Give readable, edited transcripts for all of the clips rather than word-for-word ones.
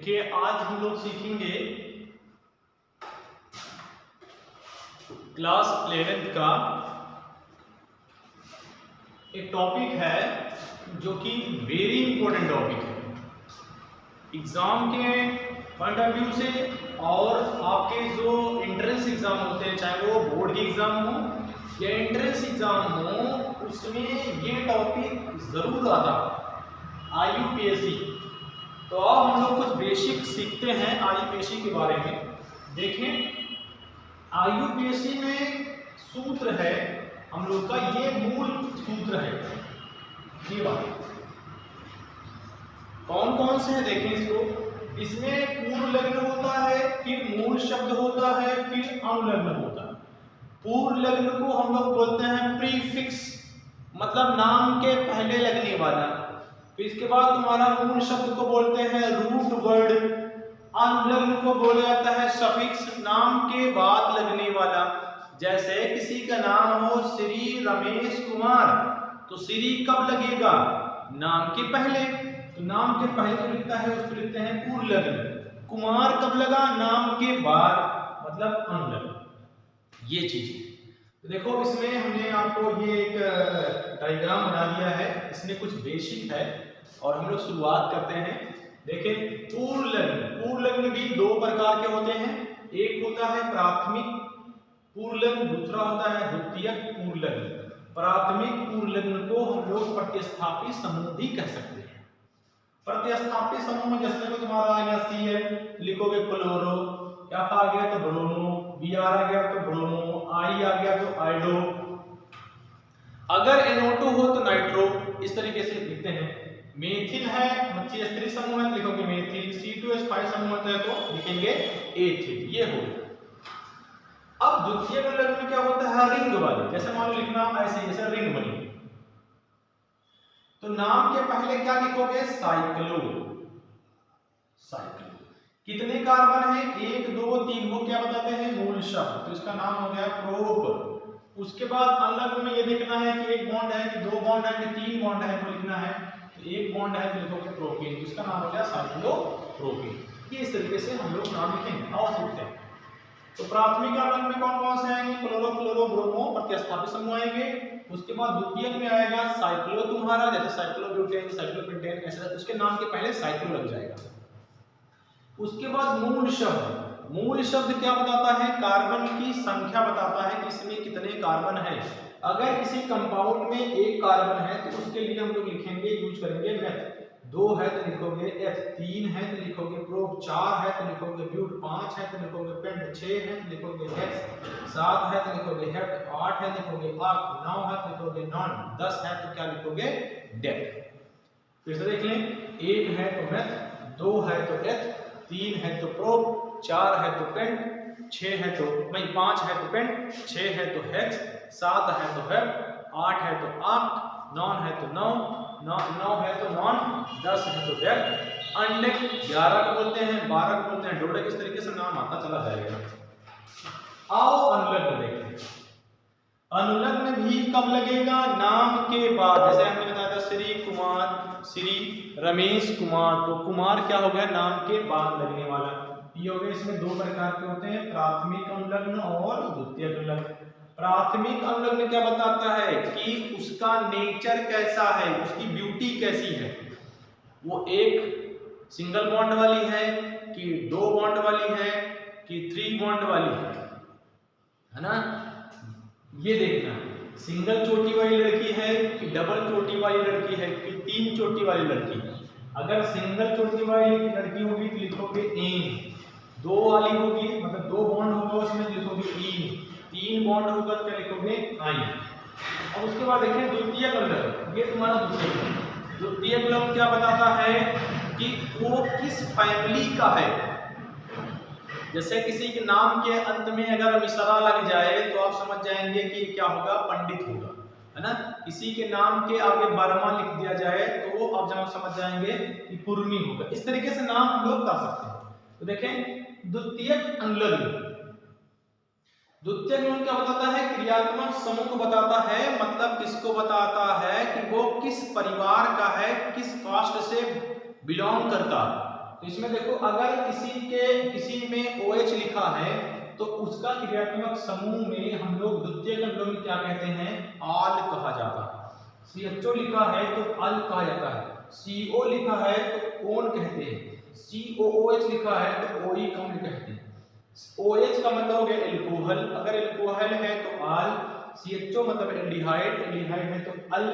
देखिए आज हम लोग सीखेंगे क्लास 11th का एक टॉपिक है जो कि वेरी इंपॉर्टेंट टॉपिक है एग्जाम के पॉइंट ऑफ व्यू से और आपके जो एंट्रेंस एग्जाम होते हैं, चाहे वो बोर्ड के एग्जाम हो या एंट्रेंस एग्जाम हो, उसमें ये टॉपिक जरूर आता IUPAC। तो अब हम लोग कुछ बेसिक सीखते हैं IUPAC के बारे में। देखें IUPAC में सूत्र है हम लोग का, ये मूल सूत्र है। ये बात कौन कौन से हैं देखें इसको। इसमें पूर्व लग्न होता है, फिर मूल शब्द होता है, फिर अनुलग्न होता है। पूर्व लग्न को हम लोग बोलते हैं प्रीफिक्स, मतलब नाम के पहले लगने वाला। फिर इसके बाद तुम्हारा मूल शब्द को बोलते हैं रूट वर्ड। अनुलग्न को बोला जाता है सफिक्स, नाम के बाद लगने वाला। जैसे किसी का नाम हो श्री रमेश कुमार, तो श्री कब लगेगा? नाम के पहले। तो नाम के पहले जो लिखता है उसको लिखते हैं पूर्व लग्न। कुमार कब लगा? नाम के बाद, मतलब अनुलग्न। ये चीज तो देखो, इसमें हमने आपको ये एक डायग्राम बना दिया है, इसमें कुछ बेसिक है और हम लोग शुरुआत करते हैं। देखें पूर्व लग्न, पूर्व लग्न भी दो प्रकार के होते हैं। एक होता है प्राथमिक पूर्व लग्न, दूसरा होता है द्वितीयक पूर्व लग्न। प्राथमिक पूर्व लग्न को हम लोग प्रतिस्थापी समूह भी कह सकते हैं। प्रतिस्थापी समूह में जैसे को तुम्हारा आ गया CN, लिखोगे क्लोरो, F आ गया तो ब्रोमो, Br आ गया तो ब्रोमो, I आ गया तो आइडो। अगर NO2 हो तो नाइट्रो, इस तरीके से लिखते हैं। मेथिल है, CH3 समूह है तो लिखोगे मेथिल, C2H5 समूह है तो लिखेंगे एथिल। ये हो गया। अब द्वितीय लग्न में क्या होता है? रिंग वाले, जैसे मान लो लिखना ऐसे, जैसे रिंग बनी तो नाम के पहले क्या लिखोगे? साइक्लो। साइक्लो कितने कार्बन है? 1 2 3, वो क्या बताते हैं? मूल शब्द, तो इसका नाम हो गया प्रोप। उसके बाद अलग में ये लिखना है कि एक बॉन्ड है कि दो बॉन्ड है कि तीन बॉन्ड है, वो लिखना है। तो एक बॉन्ड है तो लिखोगे प्रोपेन, इसका नाम हो गया साइक्लोप्रोपेन। ये इस तरीके से हम लोग नाम लिखेंगे। आओ सीखते हैं। तो प्राथमिक अलग में कौन कौन से आएंगे? क्लोरो, फ्लोरो, ब्रोमो, प्रतिस्थापी समूह आएंगे। उसके बाद द्वितीयक में आएगा साइक्लो तुम्हारा, जैसे साइक्लोब्यूटेन, साइक्लोपेंटेन, ऐसा उसके नाम के पहले साइक्लो लग जाएगा। उसके बाद मूल शब्द, मूल शब्द क्या बताता है? कार्बन की संख्या बताता है कि इसमें कितने कार्बन है। अगर किसी कंपाउंड में एक कार्बन है तो उसके लिए हम लोग लिखेंगे, यूज करेंगे मेथ। 2 है तो लिखोगे एथ, 3 है तो लिखोगे प्रोप, 4 है तो लिखोगे ब्यूट, 5 है तो लिखोगे पेंट, 6 है तो लिखोगे हेक्स, 7 है तो लिखोगे हेप्ट, 8 है तो लिखोगे ऑक्ट, 9 है तो लिखोगे नॉन, 10 है तो क्या लिखोगे? डेक। फिर से देख लें, 1 है तो मेथ, 2 है तो एथ, 3 है तो प्रोप, 4 है तो पेंट, 6 है तो 5 है तो पेंट, 6 है तो हेक्स, 7 है तो हेप्ट, 8 है तो ऑक्ट, 9 है तो 9 है तो नॉन, 10 है तो डेक, अनडेक 11 को बोलते हैं, 12 को बोलते हैं डोडेक। इस तरीके से नाम आता चला जाएगा। आओ अनुलग्न देखते हैं। अनुलग्न भी कब लगेगा? नाम के बाद। जैसे हमने बताया था श्री कुमार, श्री रमेश कुमार, तो कुमार क्या हो गया? नाम के बाद लगने वाला। ये हो गया। इसमें दो प्रकार के होते हैं, प्राथमिक अनुलग्न और द्वितीयक अनुलग्न। प्राथमिक अनुलग्न क्या बताता है कि उसका नेचर कैसा है, उसकी ब्यूटी कैसी है। वो एक सिंगल बॉन्ड वाली है कि 2 बॉन्ड वाली है कि 3 बॉन्ड वाली है ना? ये देखना है। सिंगल चोटी वाली लड़की है कि डबल चोटी वाली लड़की है कि 3 चोटी वाली लड़की है। अगर सिंगल चोटी वाली लड़की होगी तो लिखोगे एन, 2 वाली होगी मतलब 2 बॉन्ड होगा उसमें लिखोगे इन, 3 बॉन्ड होगा तो क्या लिखोगे? आई। और उसके बाद देखिए द्वितीयक अनुलग्न, ये तुम्हारा द्वितीयक अनुलग्न क्या बताता है कि वो किस फैमिली का है। जैसे किसी के नाम के अंत में अगर मिश्रा लग जाए तो आप समझ जाएंगे कि क्या होगा? पंडित होगा, है ना? किसी के नाम के आगे वर्मा लिख दिया जाए तो वो आप जब समझ जाएंगे कि कुर्मी होगा। इस तरीके से नाम हम लोग कर सकते हैं। तो देखें द्वितीयक अनुलग्न, द्वितीयक अनुलग्न क्या बताता है? क्रियात्मक समूह को बताता है, मतलब किसको बताता है कि वो किस परिवार का है, किस कास्ट से बिलोंग करता है। तो इसमें देखो अगर किसी में OH लिखा है तो उसका क्रियात्मक समूह में हम लोग द्वितीयक अम्लों में क्या कहते हैं, आल कहा जाता है। CHO लिखा है तो अल कहा जाता है, CO लिखा है तो ओन कहते हैं, COOH लिखा है तो OE अम्ल कहते हैं। OH का मतलब हो गया एल्कोहल, अगर एल्कोहल है तो आल, CHO मतलब एल्डिहाइड, एल्डिहाइड है तो अल,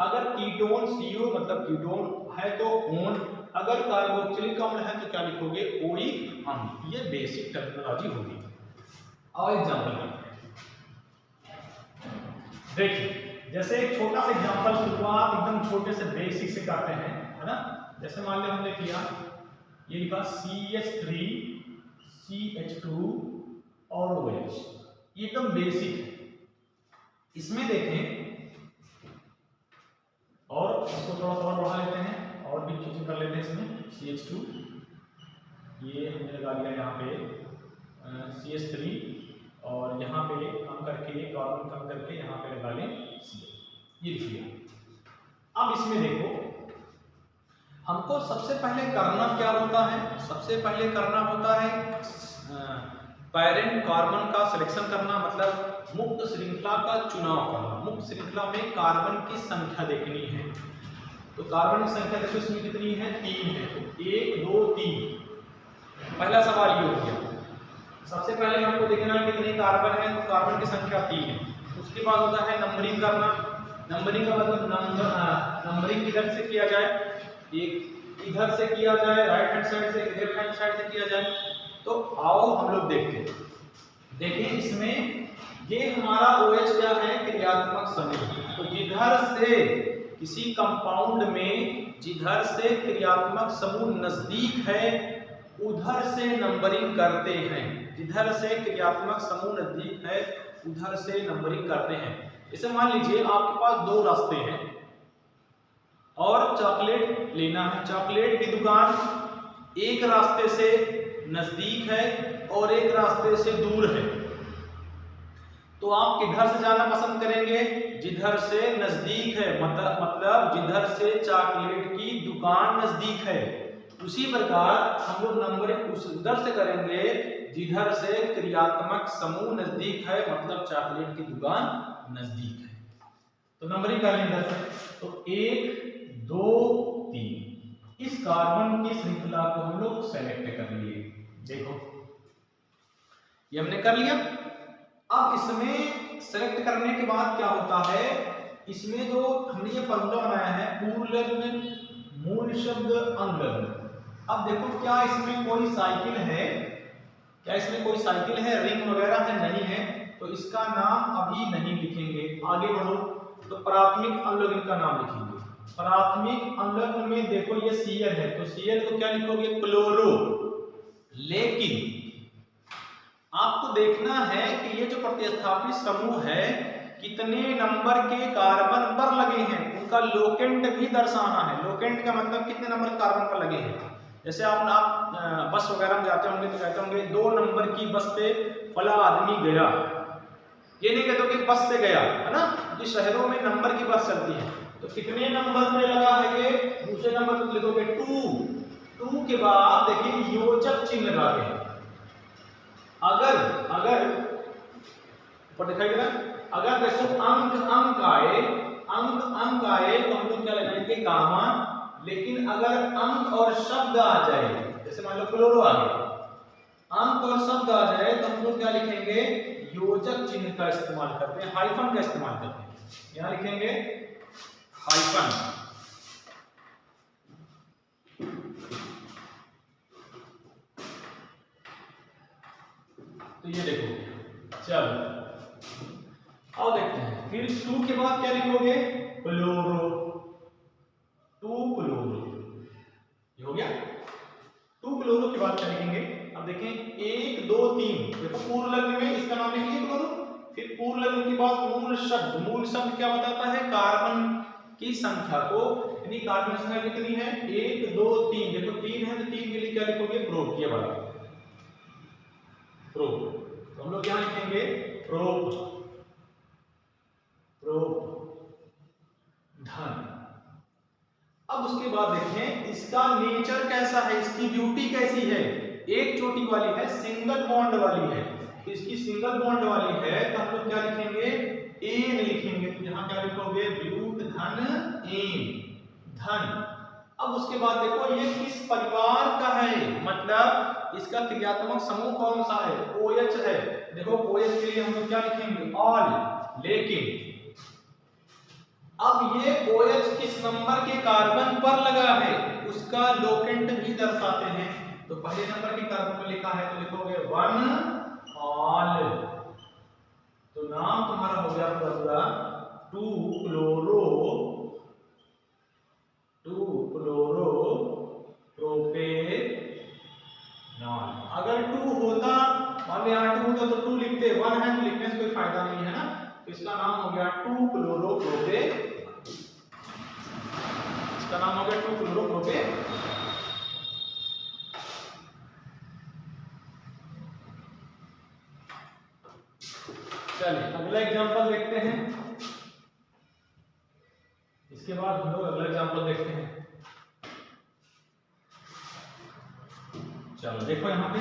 अगर कीटोन CO मतलब कीटोन है तो ओन, अगर कार्बोक्सिलिक अम्ल है तो क्या लिखोगे, OE अम्ल। ये बेसिक टर्मिनोलॉजी होगी। और एग्जांपल देखिए, जैसे एक छोटा सा एग्जांपल शुरुआत एकदम छोटे से बेसिक से करते हैं, है ना। जैसे मान लो हमने किया, ये लिखा CH3 CH2 और OH, ये एकदम बेसिक है। इसमें देखें और इसको थोड़ा थोड़ा बढ़ा लेते हैं और भी चीजें कर लेते हैं। इसमें CH2 ये हमने लगा लिया यहाँ पे, CH3 और यहाँ पे कम करके कार्बन कम करके यहाँ पे लगा लें CH, ये लिख लिया। अब इसमें देखो हमको सबसे पहले करना क्या होता है, सबसे पहले करना होता है पैरेंट कार्बन का सिलेक्शन करना, मतलब मुक्त श्रृंखला का चुनाव करना। मुक्त श्रृंखला में कार्बन की संख्या देखनी है, तो कार्बन की संख्या देखो इसमें कितनी है, 3 है, तो 1 2 3। पहला सवाल ये हो गया। सबसे पहले हमको देखना है कितने कार्बन है, तो कार्बन की संख्या 3 है। उसके बाद होता है नंबरिंग करना। नंबरिंग का मतलब नंबरिंग किधर से किया जाए, एक इधर से किया जाए, राइट हैंड साइड से, लेफ्ट हैंड साइड से किया जाए। तो आओ हम लोग देखते हैं। देखिए इसमें ये हमारा OH क्या है, क्रियात्मक समूह। तो जिधर से किसी कंपाउंड में जिधर से क्रियात्मक समूह नजदीक है उधर से नंबरिंग करते हैं, जिधर से क्रियात्मक समूह नजदीक है उधर से नंबरिंग करते हैं। इसे मान लीजिए आपके पास 2 रास्ते हैं और चॉकलेट लेना है। चॉकलेट की दुकान एक रास्ते से नजदीक है और एक रास्ते से दूर है, तो आप किधर से जाना पसंद करेंगे, जिधर से नजदीक है, मतलब जिधर से चॉकलेट की दुकान नजदीक है। उसी प्रकार हम लोग नंबरिंग उधर से करेंगे जिधर से क्रियात्मक समूह नजदीक है, मतलब चॉकलेट की दुकान नजदीक है। तो नंबरिंग कर लें इधर से, तो 1 2 3 इस कार्बन की श्रृंखला को हम लोग सेलेक्ट कर लिए। देखो ये हमने कर लिया। अब इसमें सेलेक्ट करने के बाद क्या होता है, इसमें जो हमने ये फॉर्मूला बनाया है पूर्वलग्न मूल शब्द अंगलग्न। अब देखो क्या इसमें कोई साइकिल है, क्या इसमें कोई साइकिल है, रिंग वगैरह है, नहीं है, तो इसका नाम अभी नहीं लिखेंगे। आगे बढ़ो तो प्राथमिक अंगलग्न का नाम लिखेंगे। प्राथमिक अंगलग्न में देखो ये Cl है, तो Cl को क्या लिखोगे, क्लोरो। लेकिन आपको देखना है कि ये जो प्रतिस्थापित समूह है कितने नंबर के कार्बन पर लगे हैं, उनका लोकेंट भी दर्शाना है। लोकेंट का मतलब कितने नंबर कार्बन पर लगे हैं। जैसे आप बस वगैरह में जाते होंगे तो कहते होंगे 2 नंबर की बस पे फला आदमी गया, ये नहीं कहते कि बस से गया, है ना, कि शहरों में नंबर की बस चलती है। तो कितने नंबर पे लगा है ये, दूसरे नंबर पर लिखोगे 2 के बाद देखिए योजक चिन्ह लगा के, अगर ऊपर दिखाई दे रहा, अगर देखो अंक आए तो हम लोग क्या लगाएंगे, गामा। लेकिन अगर अंक और शब्द आ जाए, जैसे मान लो क्लोरो आ गया, अंक और शब्द आ जाए तो हम लोग क्या लिखेंगे, योजक चिन्ह का इस्तेमाल करते हैं, हाइफन का इस्तेमाल करते हैं। यहां लिखेंगे हाइफन। तो ये देखो, चलो अब देखते हैं। फिर 2 के बाद क्या लिखोगे, क्लोरो, 2 क्लोरो, ये हो गया। 2 क्लोरो के बाद क्या लिखेंगे, अब देखें 1 2 3, देखो पूर्वलग्न में इसका नाम लिखिए क्लोरो। फिर पूर्वलग्न के बाद मूल शब्द क्या बताता है, कार्बन की संख्या को, यानी कार्बन संख्या कितनी है, 1 2 3, देखो 3 है तो 3 के लिए क्या लिखोगे, प्रोप, ये वाला प्रोप। तो हम लोग यहां लिखेंगे प्रोप धन। अब उसके बाद देखें इस इसका नेचर कैसा है, इसकी ब्यूटी कैसी है, एक चोटी वाली है, सिंगल बॉन्ड वाली है। तो इसकी सिंगल बॉन्ड वाली है तो हम लोग क्या लिखेंगे, एन लिखेंगे। तो यहाँ क्या लिखोगे, ब्यूट धन एन, धन। अब उसके बाद देखो ये किस परिवार का है, मतलब इसका क्रियात्मक समूह कौन सा है, OH है। देखो OH के लिए हम लोग क्या लिखेंगे, ऑल। लेकिन अब ये OH किस नंबर के कार्बन पर लगा है उसका लोकेंट भी दर्शाते हैं। तो पहले नंबर के कार्बन पर लिखा है तो लिखोगे 1 ऑल। तो नाम तुम्हारा हो गया पूरा 2 क्लोरो प्रोपेनॉल। अगर 2 होता, मान लो यहाँ 2 होता तो 2 लिखते, 1 है तो लिखने से कोई फायदा नहीं है ना। तो इसका नाम हो गया 2 क्लोरो प्रोपे, इसका नाम हो गया 2 क्लोरो प्रोपे। चलिए अगला एग्जांपल देखते हैं, इसके बाद हम लोग अगला एग्जांपल देखते हैं। चलो देखो यहाँ पे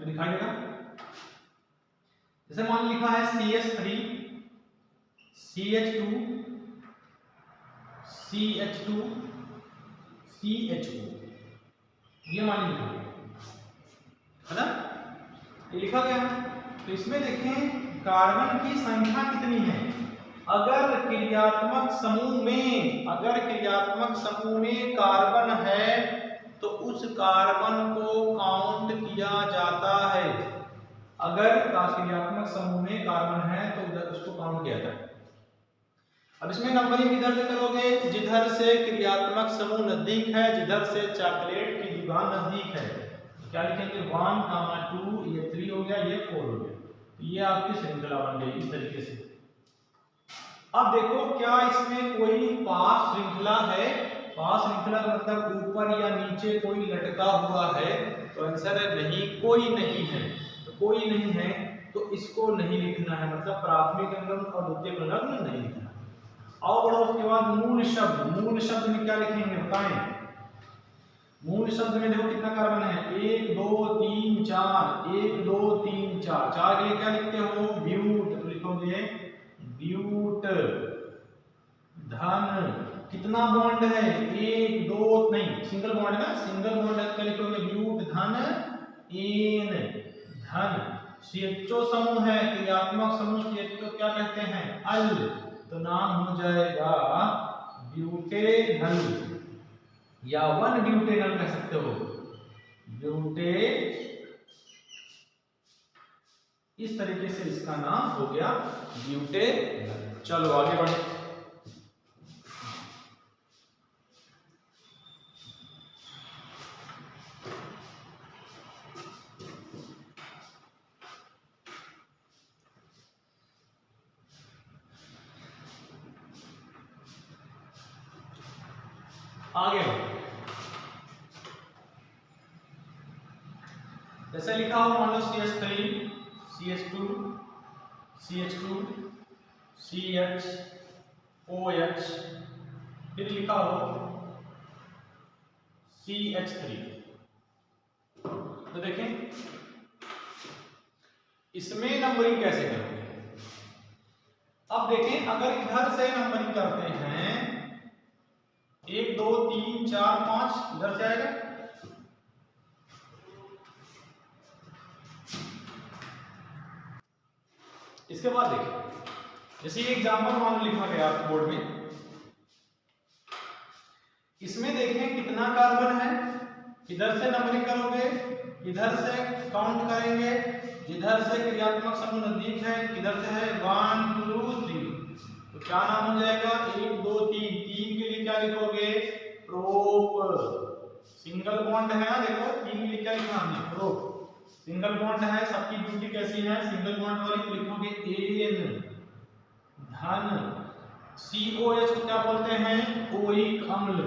दिखाई देगा, जैसे मान लिखा है CH3 CH2 CH2 CH2, ये मान लिखा है ना, ये लिखा गया। तो इसमें देखें कार्बन की संख्या कितनी है। अगर क्रियात्मक समूह में कार्बन है तो उस कार्बन को काउंट किया जाता है। अगर क्रियात्मक समूह में कार्बन है तो उधर उसको काउंट किया जाता है। अब इसमें नंबरिंग किधर से करोगे, जिधर से क्रियात्मक समूह नजदीक है, जिधर से चॉकलेट की दुकान नजदीक है। क्या लिखेंगे 1, 2, ये 3 हो गया, ये 4 हो गया। ये आपकी श्रृंखला बन गई इस तरीके से। अब देखो क्या इसमें कोई पास श्रृंखला है, पास श्रृंखला का मतलब ऊपर या नीचे कोई लटका हुआ है। तो आंसर है नहीं, कोई नहीं है। तो कोई नहीं है तो इसको नहीं लिखना है, मतलब प्राथमिक अंगम और द्वितीयक अंगम नहीं लिखना। और बढ़ो उसके बाद मूल शब्द में क्या लिखेंगे बताएं। मूल शब्द में देखो कितना कार्बन है, 1 2 3 4, 1 2 3 4, 4 के लिए क्या लिखते हो, ब्यूट। तो लिखोगे ब्यूट धन। कितना बॉन्ड है, 1 2 नहीं, सिंगल बॉन्ड ना, सिंगल बॉन्ड है, क्या लिखोगे ब्यूट धन एन, धन। CHO समूह है, क्रियात्मक समूह CHO क्या कहते हैं, अल। तो नाम हो जाएगा ब्यूटेनल या 1 ब्यूटेनल कह सकते हो, ब्यूटे। इस तरीके से इसका नाम हो गया ब्यूटेनल। चलो आगे बढ़े। आगे जैसे लिखा हो मान लो CH3 CH2 CH2 CH OH, फिर लिखा हो CH3। तो देखें इसमें नंबरिंग कैसे करोगे। अब देखें अगर इधर से नंबरिंग करते हैं 1 2 3 4 5, इधर से आएगा। इसके बाद देखिए जैसे ये एग्जांपल मान लिखा गया आपके बोर्ड में, इसमें देखें कितना कार्बन है, इधर से नंबरिंग करोगे, इधर से काउंट करेंगे, जिधर से क्रियात्मक समूह नजदीक है, किधर से है 1 2 3। तो क्या नाम हो जाएगा 1 2 3, 3 के लिए क्या लिखोगे प्रोप। सिंगल बॉन्ड है ना, देखो 3 के लिए क्या लिखा हमने प्रोप, सिंगल बॉन्ड है। सबकी ब्यूटी कैसी है, सिंगल बॉन्ड वाली। तो लिखोगे एन, धन। COH को क्या बोलते हैं, ओइक अम्ल।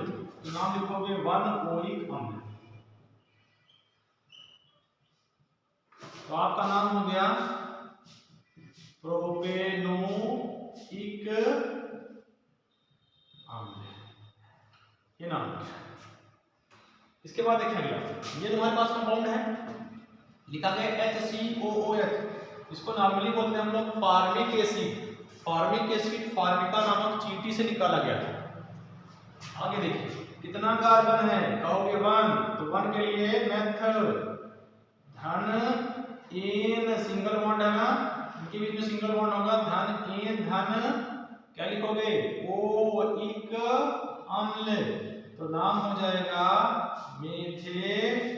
तो नाम लिखोगे 1 ओइक अम्ल। तो आपका नाम हो गया प्रोपेनोइक अम्ल, ये नाम। इसके बाद देखिए अगला, ये तुम्हारे पास कंपाउंड है, लिखा गया HCOOH, इसको नॉर्मली बोलते हैं हम लोग फार्मिक एसिड। फार्मिक एसिड फार्मिका नामक चींटी से निकाला गया था। आगे देखिए कितना कार्बन है, कहोगे 1, तो 1 के लिए मेथड धन एन, सिंगल बॉन्ड है ना, इनके बीच में सिंगल बॉन्ड होगा, धन एन धन क्या लिखोगे ओइक अम्ल, तो नाम हो जाएगा मेथेनोइक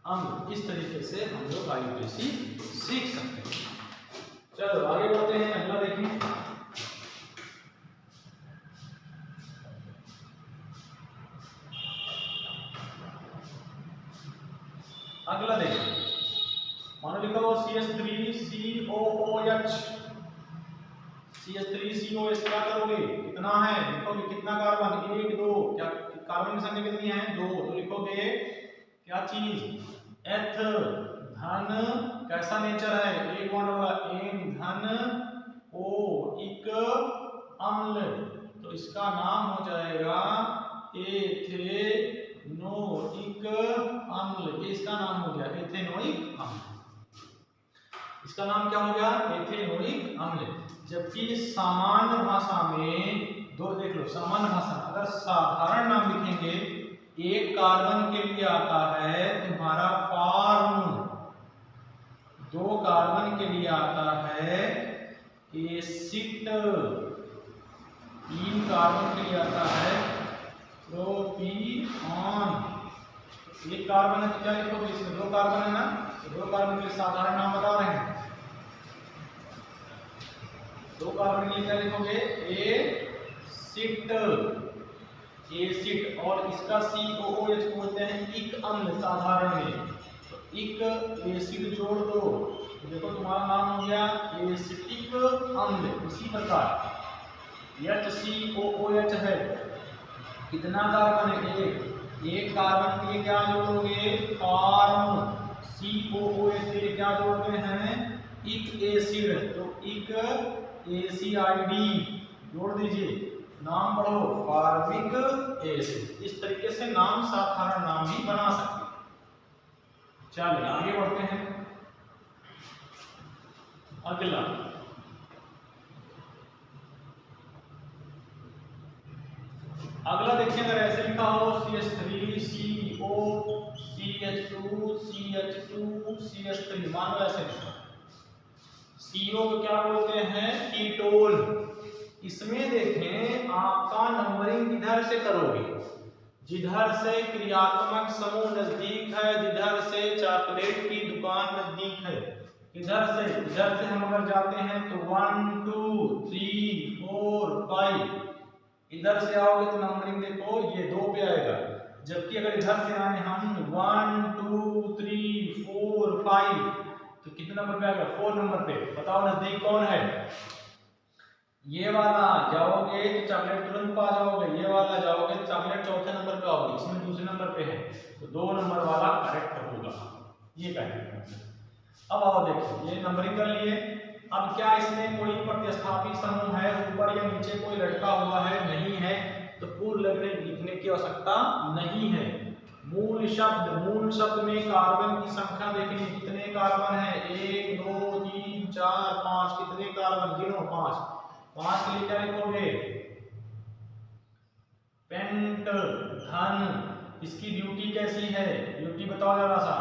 अम्ल। इस तरीके से हम लोग आईयूपीएसी सीख सकते हैं। चलो आगे बढ़ते हैं, अगला देखिए। अगला देखिए, मानो लिखा हो CH3COOH, CH3COOH क्या करोगे, कितना है लिखोगे, कितना कार्बन 1 2, क्या कार्बन की संख्या कितनी है 2, तो लिखोगे क्या चीज एथ धन, कैसा नेचर है, एक बॉन्ड वाला, एन धन ओ इक अम्ल, तो इसका नाम हो जाएगा एथेनोइक अम्ल। ये इसका नाम हो गया एथेनोइक अम्ल, इसका नाम क्या हो गया एथेनोइक अम्ल। जबकि सामान्य भाषा में दो, देख लो सामान्य भाषा, अगर साधारण नाम लिखेंगे, एक कार्बन के लिए आता है तुम्हारा फार्म, 2 कार्बन के लिए आता है एसिड, 3 कार्बन के लिए आता है प्रोपिऑन। एक कार्बन है तो क्या लिखोगे, इसमें 2 कार्बन है ना, तो 2 कार्बन के साधारण नाम बता रहे हैं, 2 कार्बन के लिए क्या लिखोगे एसिड, एसिड, और इसका COOH बोलते हैं इक अम्ल साधारण में, तो इक एसिड जोड़ दो, तो देखो तुम्हारा नाम हो गया एसिटिक अम्ल। इसी प्रकार HCOOH है, कितना कार्बन है एक कार्बन के लिए क्या जोड़ोगे फार्म, COOH के लिए क्या जोड़ते हैं इक एसिड, तो इक ACID जोड़ दीजिए, नाम पढ़ो फार्मिक एसिड। इस तरीके से नाम साधारण नाम भी बना सकते हैं। चलिए आगे बढ़ते हैं, अगला देखिए, अगर ऐसे लिखा हो CH3CO CH2 CH2 CH3, मान लो ऐसे लिखा, CO को क्या बोलते हैं कीटोन। इसमें देखें आपका नंबरिंग इधर से करोगे, जिधर से क्रियात्मक समूह नजदीक है, जिधर से चॉकलेट की दुकान नजदीक है, इधर से हम अगर जाते हैं तो 1 2 3 4 5, इधर से आओगे तो नंबरिंग देखो ये 2 पे आएगा। जबकि अगर इधर से आए हम 1 2 3 4 5, तो कितने नंबर पे आएगा 4 नंबर पे। बताओ नजदीक कौन है, ये वाला जाओगे तो चॉकलेट तुरंत पा जाओगे, ये वाला जाओगे तो चॉकलेट चौथे नंबर पे आओगे, इसमें दूसरे नंबर पे है, तो 2 नंबर वाला करेक्ट होगा, ये कहेंगे। अब आओ देखो ये नंबरिंग कर लिए। अब क्या इसमें कोई प्रतिस्थापी समूह है, ऊपर या नीचे कोई लटका हुआ है, नहीं है, तो पूर्ण लिखने की आवश्यकता नहीं है। मूल शब्द में कार्बन की संख्या देखनी, कितने कार्बन है 1 2 3 4 5, कितने कार्बन गिनो 5 के लिए क्या लिखोगे पेंट धन। इसकी ड्यूटी कैसी है, ड्यूटी बताओ जरा सा,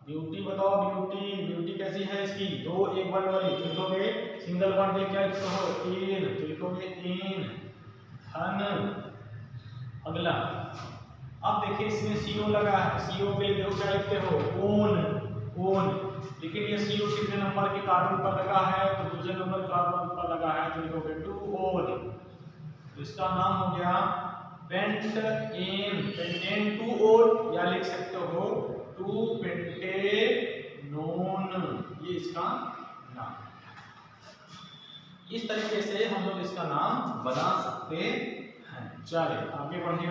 ड्यूटी बताओ, ड्यूटी कैसी है इसकी, 2 1 1 वाली, तो लिखोगे सिंगल बॉन्ड पे क्या लिखते हो एन, तो लिखोगे एन धन। अगला अब देखिए इसमें CO लगा है, CO के लिए देखो क्या लिखते हो ओन, लेकिन ये CO कितने नंबर के कार्बन पर लगा है, तो दूसरे नंबर कार्बन पर लगा है, तो लिखोगे 2 ओन, तो इसका नाम हो गया पेंटेन 2 ओन, या लिख सकते हो 2 पेंटेनोन, ये इसका नाम। इस तरीके से हम लोग इसका नाम बना सकते हैं। चलिए आगे बढ़िए।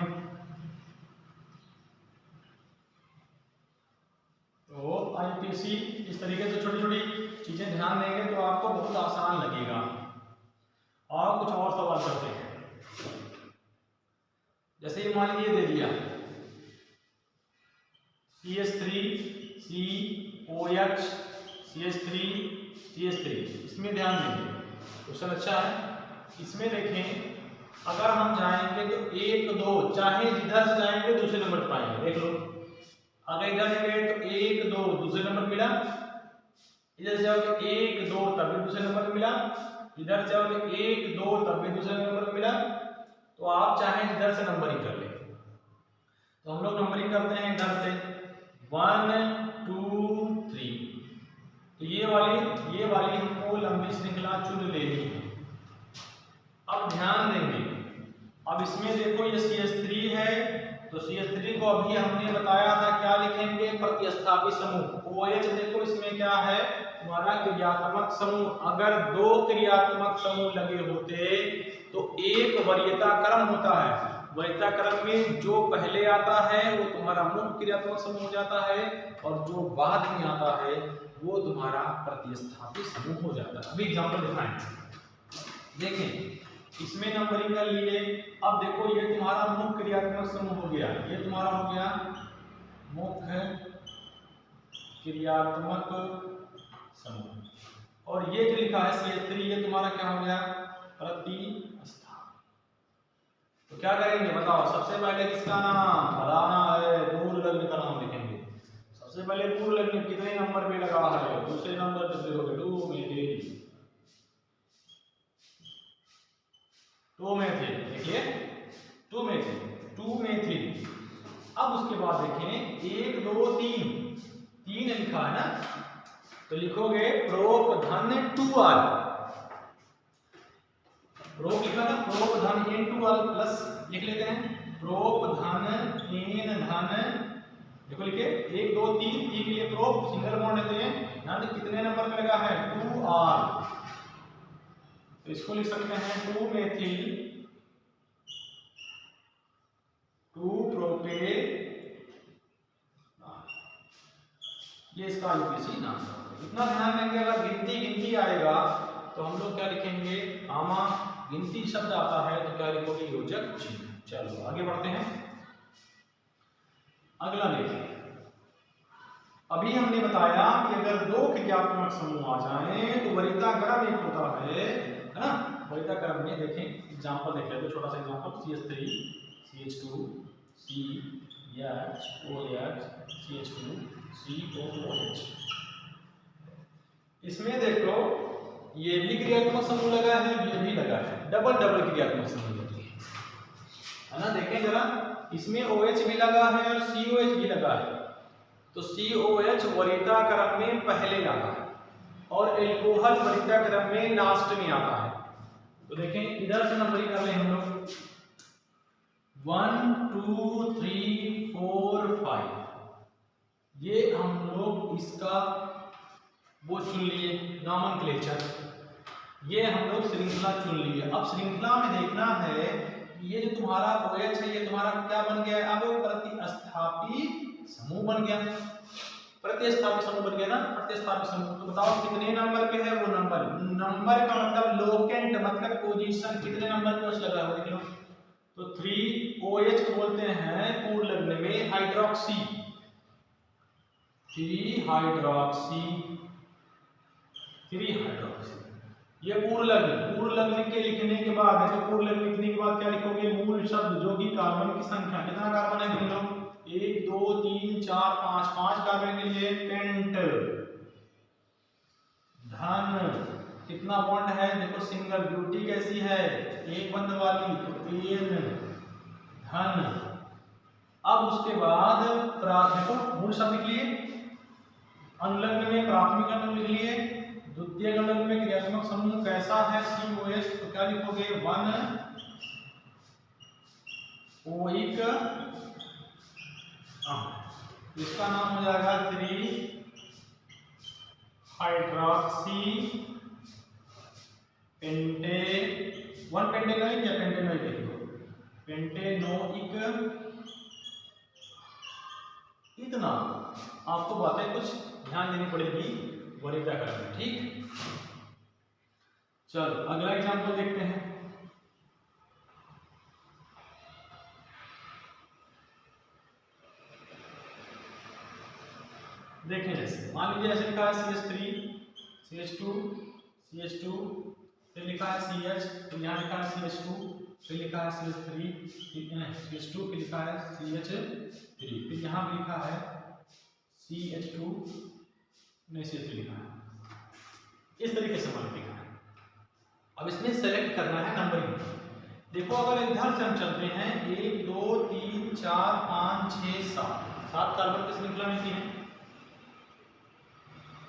तो आईपीसी इस तरीके से छोटी छोटी चीजें ध्यान देंगे तो आपको बहुत आसान लगेगा। और कुछ और सवाल करते हैं। जैसे ये मान लीजिए दे दिया CH3 COH CH3 CH3, इसमें ध्यान देंगे, क्वेश्चन अच्छा है। इसमें देखें अगर हम जाएंगे तो 1 2, चाहे जिधर से जाएंगे दूसरे नंबर पर पाएंगे। देख लो, अगर इधर से गए तो 1 2 दूसरे नंबर मिला, इधर से जाओगे 1 2 तब भी दूसरे नंबर पर मिला, इधर से जाओगे 1 2 तब भी दूसरे नंबर पर मिला। तो आप चाहे जिधर से नंबरिंग कर ले, तो हम लोग नंबरिंग करते हैं इधर से 1 2 3। तो ये वाली हमको लंबी श्रृंखला चुन लेनी है। अब ध्यान देंगे, अब इसमें देखो ये CH3 है, तो CH3 को अभी हमने बताया था क्या लिखेंगे, प्रतिस्थापी समूह। OH देखो इसमें क्या है, तुम्हारा क्रियात्मक समूह। अगर 2 क्रियात्मक समूह लगे होते तो एक वरीयता क्रम होता है, वरीयता क्रम में जो पहले आता है वो तुम्हारा मुख्य क्रियात्मक समूह हो जाता है, और जो बाद में आता है वो तुम्हारा प्रतिस्थापी समूह हो जाता है। अभी एग्जांपल दिखाएं, देखें इसमें नंबरिंग कर लिए। अब देखो ये तुम्हारा मुख्य क्रियात्मक समूह हो गया, ये तुम्हारा हो गया मुख्य क्रियात्मक समूह, और ये जो लिखा है CH3 ये तुम्हारा क्या हो गया, प्रतिस्थापी। तो क्या करेंगे बताओ, सबसे पहले किसका नाम बताना है, पूर्व लग्न का नाम लिखेंगे। सबसे पहले पूर्व लग्न कितने नंबर पे लगा है, दूसरे नंबर पे देखोगे 2 में थे, 2 में थे, देखिए 2 में थे, 2 में थे। अब उसके बाद देखें 1 2 3 लिखा है ना, तो लिखोगे प्रोप धन 2r, प्रोप लिखा था प्रोप धन n2r प्लस लिख लेते हैं प्रोप धन n धन, देखो लिखे 1 2 3 के लिए प्रोप सिंगल बॉन्ड लेते हैं, यहां तो कितने नंबर पे लगा है 2r, तो इसको लिख सकते हैं 2 मेथिल 2 प्रोपे, ये इसका यूपीसी नाम है। इतना ध्यान देंगे, अगर गिनती आएगा तो हम लोग क्या लिखेंगे, आमा गिनती शब्द आता है तो क्या लिखोगे, योजक चिन्ह। चलो आगे बढ़ते हैं, अगला देखें। अभी हमने बताया कि अगर 2 क्रियात्मक समूह आ जाएं तो वरीयता क्रम एक होता है ना। वरीयता क्रम में देखें एग्जांपल देख लेते हैं, छोटा सा example CH3 CH2 CH OH CH2 COOH। इसमें देखो ये भी क्रियात्मक समूह लगा है, ये भी लगा है, डबल क्रियात्मक समूह लगी है ना। देखें जरा, इसमें OH भी लगा है और COH भी लगा है, तो COH वरीयता क्रम में पहले आता है और एल्कोहल वरीयता क्रम में लास्ट में आता है। तो देखें इधर से नंबरिंग कर लें हम लोग 1 2 3 4 5, ये हम लोग इसका वो चुन लिए नॉमेनक्लेचर, ये हम लोग श्रृंखला चुन लिए। अब श्रृंखला में देखना है कि ये जो तुम्हारा OH है ये तुम्हारा क्या बन गया है, अब प्रतिस्थापी समूह बन गया, प्रतिस्थापी समूह बन गया ना, प्रतिस्थापी समूह। तो बताओ कितने नंबर पे है वो नंबर का मतलब लोकेंट मतलब पोजीशन, कितने नंबर पे लगा है देख लो। तो 3OH को बोलते हैं पूर्व लग्न में हाइड्रोक्सी, 3 हाइड्रोक्सी, ये पूर्व लग्न के लिखने के बाद है, तो पूर्व लग्न लिखने के बाद क्या लिखोगे, मूल शब्द जो कि कार्बन की संख्या, कितना कार्बन है हम लोग 1 2 3 4 5 कार्बन के लिए पेंट धन, कितना बॉन्ड है देखो सिंगल, ब्यूटी कैसी है एक बंद वाली, तो पेन धन। अब उसके बाद देखो मूल शब्द लिख लिए, अनुलग्न में प्राथमिक अणु लिख लिए, द्वितीय अणु में क्रियात्मक समूह कैसा है COH, तो क्या लिखोगे 1 ओइक, इसका नाम हो जाएगा 3 हाइड्रोक्सी पेंटे, 1 पेंटेनोइक या पेंटेनोइक लिखो, पेंटेनोइक। इतना आपको बातें कुछ ध्यान देनी पड़ेगी वरीयता क्रम में, ठीक। चलो अगला एग्जांपल देखते हैं। देखें जैसे मान लीजिए ऐसे लिखा है CH3 CH2 CH2, फिर लिखा है CH, फिर यहाँ लिखा है CH2, फिर लिखा है CH3, CH2, फिर लिखा है CH3, फिर यहाँ भी लिखा है CH2, नहीं CH3 लिखा है, इस तरीके से मान लिखा है। अब इसमें सेलेक्ट करना है नंबरिंग। देखो अगर इधर से हम चलते हैं 1 2 3 4 5 6 7 कार्बन की श्रृंखला मिलती है।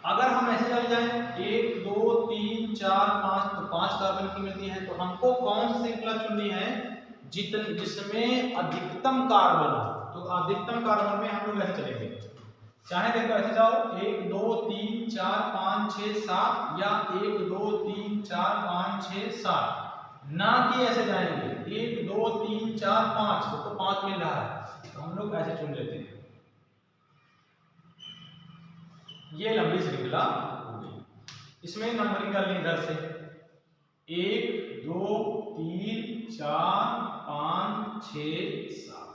अगर हम ऐसे चल जाएं 1 2 3 4 5 तो 5 कार्बन की मिलती है। तो हमको कौन सी श्रृंखला चुननी है जिसमें अधिकतम कार्बन हो। तो अधिकतम कार्बन में हम लोग ऐसे चलेंगे, चाहे देखो ऐसे जाओ 1 2 3 4 5 6 7 या 1 2 3 4 5 6 7, ना कि ऐसे जाएंगे 1 2 3 4 5 तो 5 मिल रहा है, तो हम लोग ऐसे चुन लेते हैं। ये लंबी श्रृंखला हो गई। इसमें नंबरिंग कर लें इधर से 1 2 3 4 5 6 7।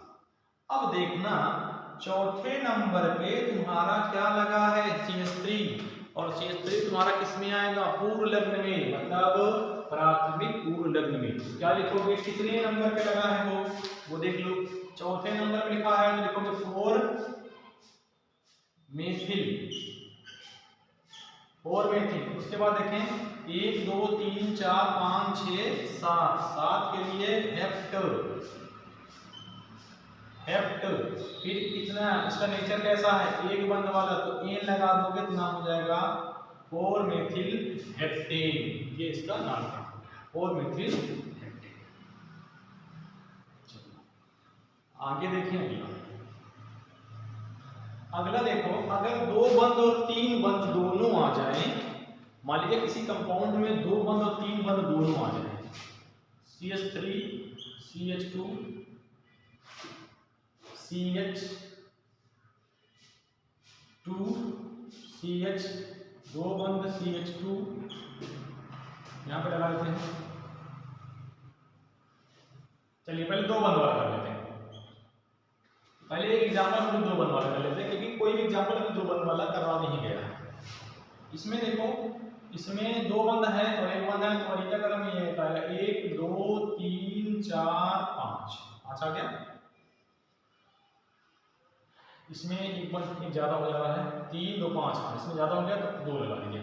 अब देखना चौथे नंबर पे तुम्हारा क्या लगा है CH3, और CH3 तुम्हारा किस में आएगा पूर्व लग्न में, मतलब प्राथमिक पूर्व लग्न में। क्या लिखोगे कितने नंबर पे लगा है वो देख लो। चौथे नंबर पे लिखा है तो लिखोगे 4 मेथिल। उसके बाद देखें 1 2 3 4 5 6 7 के लिए हेप्ट। फिर कितना इसका नेचर कैसा है, एक बंद वाला, तो एन लगा दोगे तो नाम हो जाएगा 4 मेथिल हेप्टेन। ये इसका नाम है 4 मेथिल हेप्टेन। आगे देखिए अगला देखो, अगर 2 बंद और 3 बंद दोनों आ जाएं, मान लीजिए किसी कंपाउंड में 2 बंद और 3 बंद दोनों आ जाएं, CH3 CH2 CH2 CH, 2 बंद CH2 यहां पे लगा देते हैं। चलिए पहले 2 बंद वाला कर लेते हैं। पहले एक एग्जांपल हम 2 बंद वाला कर लेते हैं, क्योंकि कोई भी एग्जांपल अभी 2 बंद वाला करवा नहीं गया है। इसमें देखो, इसमें 2 बंद है और 1 बंद है, तो तरीका कलम ये होता है 1 2 3 4 5 आ गया। इसमें एक बंद ज्यादा हो जा रहा है, 3 2 5, इसमें ज्यादा हो गया तो 2 लगा दीजिए।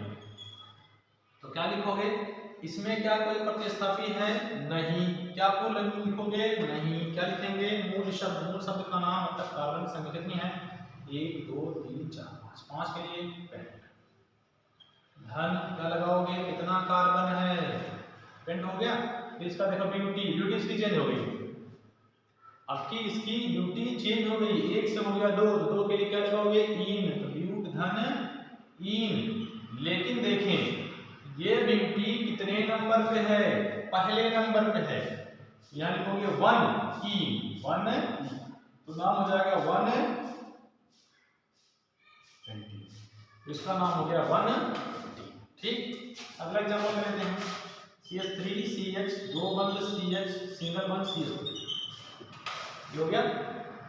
तो क्या लिखोगे, इसमें क्या कोई प्रतिस्थापी है नहीं, क्या पूर्व लग्न लिखोगे नहीं, क्या लिखेंगे मूल शब्द का नाम, मतलब कार्बन की संख्या कितनी है 1 2 3 4 5, 5 के लिए पेंट। धन क्या लगाओगे, कितना कार्बन है, पेंट हो गया। तो इसका देखो ब्यूटी इसकी चेंज हो गई। अब की इसकी ब्यूटी चेंज हो गई, 1 से हो गया 2, तो 2 के लिए क्या लगाओगे इन, तो ब्यूट धन इन। लेकिन देखें ये ब्यूटी कितने नंबर पे है, पहले नंबर पे है, यहाँ लिखोगे 1 ई, तो नाम हो जाएगा 1, इसका नाम हो गया 1। ठीक, अगला एग्जांपल लेते हैं CH3 CH, 2 बंद CH, सिंगल बंद CH3 हो गया।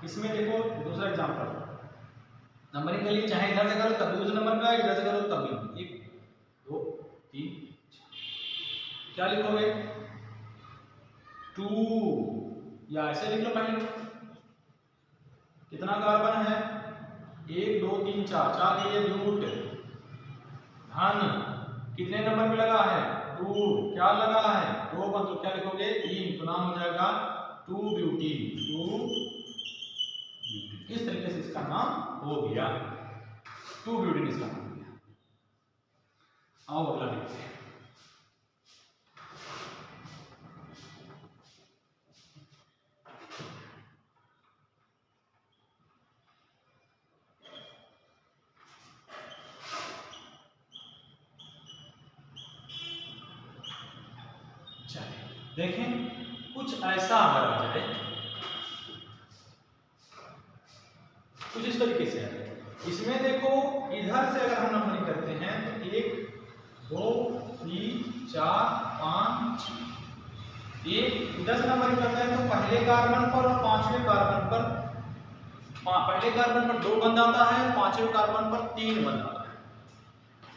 इसमें देखो दूसरा एग्जांपल नंबरिंग के लिए, चाहे इधर से करो तब भी उस नंबर पे आएगा, इधर से करो तब भी। 1 2 3 क्या लिखोगे 2, या ऐसे लिख लो पहले कितना कार्बन है 1 2 3 4 के लिए ब्यूट। धन कितने नंबर पे लगा है 2, क्या लगा है 2 बंद, तो क्या लिखोगे इन, तो नाम हो जाएगा 2 ब्यूटी। इस तरीके से इसका नाम हो गया 2 ब्यूटी, इसका नाम हो गया। आओ अगला देखते हैं। देखें कुछ ऐसा अगर आ जाए, कुछ इस तरीके से है। इसमें देखो इधर से अगर हम नंबरिंग करते हैं तो 1 2 3 4 5 1 इधर से नंबरिंग करते हैं तो पहले कार्बन पर और 5वें कार्बन पर पहले कार्बन पर 2 बंद आता है, पांचवें कार्बन पर 3 बंद आता है।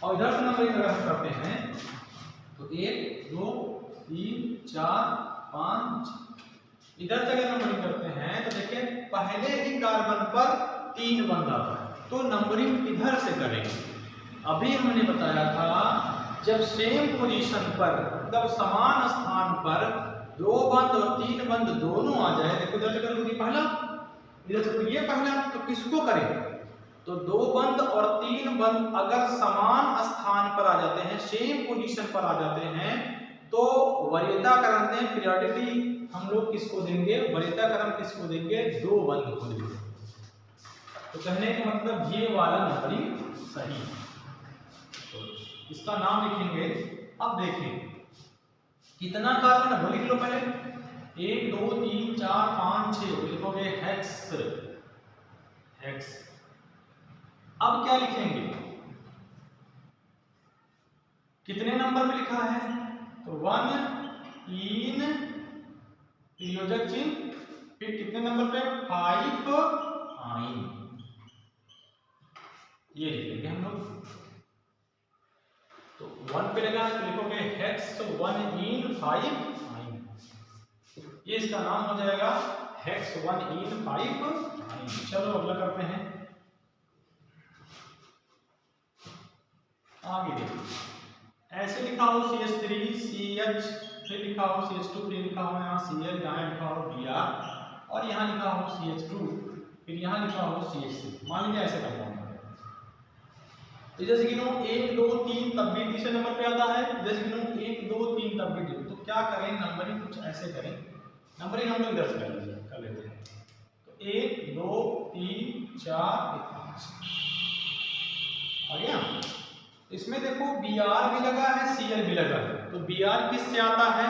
और इधर से नंबरिंग अगर हम करते हैं तो 1 2 3 4 5, इधर से अगर नंबरिंग करते हैं तो देखिए पहले ही कार्बन पर 3 बंद आता है, तो नंबरिंग इधर से करेंगे। अभी हमने बताया था जब सेम पोजीशन पर, मतलब समान स्थान पर 2 बंद और 3 बंद दोनों आ जाए, देखो इधर से करोगे पहला, इधर से ये पहला, तो किसको करें? तो 2 बंद और 3 बंद अगर समान स्थान पर आ जाते हैं, सेम पोजीशन पर आ जाते हैं, तो वरीयता क्रम में पीरियोडिकली हम लोग किसको देंगे? वरीयता क्रम किसको देंगे? 2 बंद को देंगे। तो कहने का मतलब ये वाला नंबरिंग सही है, तो इसका नाम लिखेंगे। अब देखें कितना कार्बन है वो लिख लो पहले, 1 2 3 4 5 6, लिखोगे हेक्स, हेक्स। अब क्या लिखेंगे? कितने नंबर में लिखा है? तो 1 इन योजक चिन्ह, फिर कितने नंबर पे? 5 आइन, ये लिखेंगे हम लोग। तो 1 पे लगा तो लिखोगे हेक्स 1 इन 5 आइन, ये इसका नाम हो जाएगा हेक्स 1 इन 5 आइन। चलो अगला करते हैं, आगे देखो। ऐसे लिखा हो CH3 CH, फिर लिखा हो CH2, फिर लिखा हो यहाँ Cl, यहाँ लिखा हो Br, और यहाँ लिखा हो CH2, फिर यहाँ लिखा हो CH3। मान लीजिए ऐसे कंपाउंड है, तो जैसे कि 1 2 3 तब भी तीसरे नंबर पे आता है, जैसे कि 1 2 3 तब भी, तो क्या करें? नंबरिंग कुछ ऐसे करें, नंबरिंग हम लोग इधर से कर लेते हैं। तो 1 2 3 4 5 आ गया। इसमें देखो Br भी लगा है, Cl भी लगा है, तो Br किससे आता है?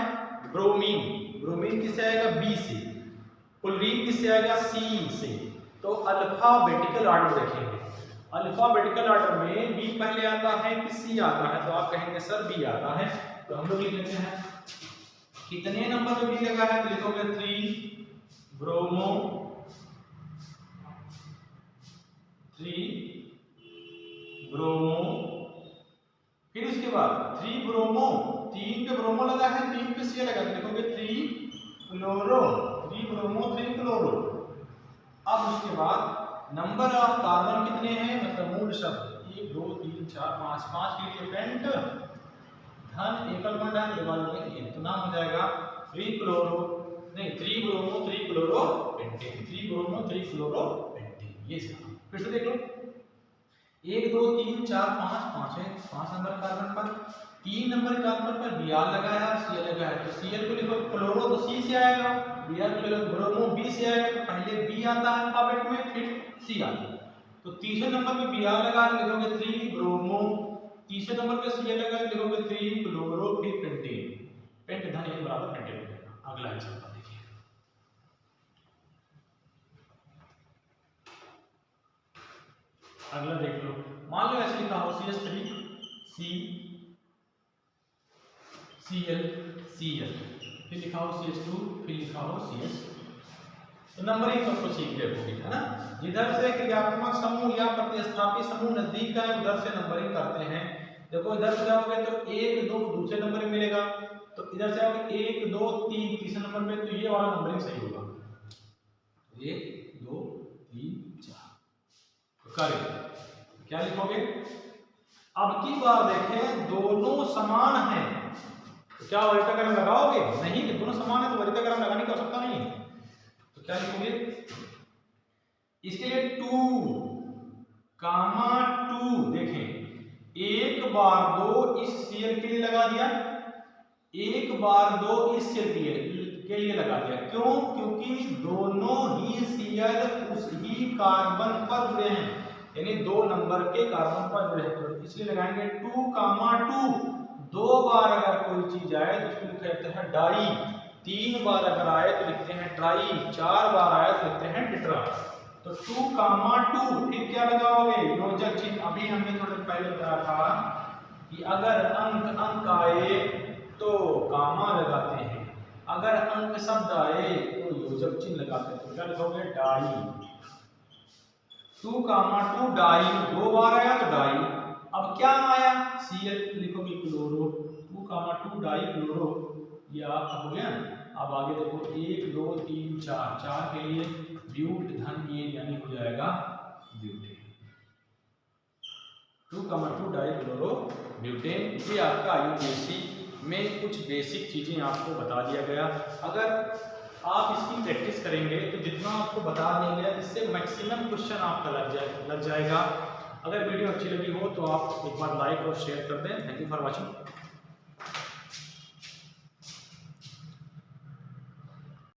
ब्रोमीन, ब्रोमीन किससे आएगा? B से। क्लोरीन किससे आएगा? C से। तो अल्फाबेटिकल ऑर्डर देखेंगे, अल्फाबेटिकल ऑर्डर में B पहले आता है कि C आता है? तो आप कहेंगे सर B आता है, तो हम लोग लिख लेते हैं। कितने नंबर पे B लगा है? तो लिखोगे 3 ब्रोमो, 3 ब्रोमो, फिर उसके बाद 3 ब्रोमो, 3 पे ब्रोमो लगा है, 3 पे C लगा, तो लिखोगे 3 क्लोरो, 3 ब्रोमो 3 क्लोरो। अब उसके बाद नंबर ऑफ कार्बन कितने हैं? मतलब मूल शब्द 1 2 3 4 5, 5 के लिए पेंट धन एकल बंड है, तो नाम हो जाएगा 3 क्लोरो, नहीं 3 bromo 3 chloro pentane, 3 bromo 3 chloro pentane, ये इसका। फिर से देख लो, 1 2 3 4 5, 5 नंबर कार्बन पर, 3 नंबर कार्बन पर Br लगा है और Cl लगा है, तो Cl को लिखो क्लोरो, तो C से आएगा, Br को लिखो ब्रोमो, B से आएगा, तो पहले B आता है अल्फाबेट में, फिर C आता है। तो तीसरे नंबर पे Br लगा तो लिखोगे 3 ब्रोमो, तीसरे नंबर पे Cl लगा तो लिखोगे 3 क्लोरो, फिर पेंटेन, पेंट धन एक बराबर पेंटेन हो जाएगा। अगला एग्जांपल देखिए, अगला देख लो। मान लो ऐसे लिखा हो CH3 C Cl Cl, फिर लिखा हो CH2, फिर लिखा हो CS। तो नंबरिंग सबको सीख गए होगी, है ना? जिधर से क्रियात्मक समूह या प्रतिस्थापी समूह नजदीक का है उधर से नंबरिंग करते हैं। देखो इधर से जाओगे तो 1 2 दूसरे नंबर में मिलेगा, तो इधर से आओगे 1 2 3 तीसरे नंबर पे, तो ये वाला नंबरिंग सही होगा, 1 2 3 4। करें क्या लिखोगे? अब की बार देखें दोनों समान हैं, तो क्या वरीयता क्रम लगाओगे? नहीं, दोनों समान है तो वरीयता क्रम लगाने की आवश्यकता नहीं है। तो क्या लिखोगे? इसके लिए 2 कामा 2, देखें 1 बार 2 इस Cl के लिए लगा दिया, 1 बार 2 इस Cl के लिए लगा दिया। क्यों? क्योंकि दोनों ही Cl उस ही कार्बन पर जुड़े हैं, यानी 2 नंबर के कार्बन पर जुड़े हैं, तो इसलिए लगाएंगे 2 कामा 2। 2 बार अगर कोई चीज आए तो उसको लिखते हैं डाई, 3 बार अगर आए तो लिखते हैं ट्राई, 4 बार आए तो लिखते हैं टेट्रा। तो 2 कामा 2, फिर क्या लगाओगे? योजक चिन्ह। अभी हमने थोड़ा पहले बताया था कि अगर अंक आए तो कामा लगाते हैं, अगर अंक शब्द आए तो योजक चिन्ह लगाते हैं। तो क्या लिखोगे? डाई, 2 कामा 2 डाई, 2 बार आया तो डाई। अब क्या आया, Cl लिखोगे क्लोरो, 2 कामा 2 डाई क्लोरो, ये आपका हो गया। अब आगे देखो 1 2 3 4, 4 के लिए ब्यूट धन ये यानी हो जाएगा ब्यूटेन, 2 कामा 2 डाई क्लोरो ब्यूटेन। ये आपका आईयूपीएससी में कुछ बेसिक चीजें आपको बता दिया गया। अगर आप इसकी प्रैक्टिस करेंगे तो जितना आपको बता दिया गया इससे मैक्सिमम क्वेश्चन आपका लग जाएगा। अगर वीडियो अच्छी लगी हो तो आप एक बार लाइक और शेयर कर दें। Thank you for watching.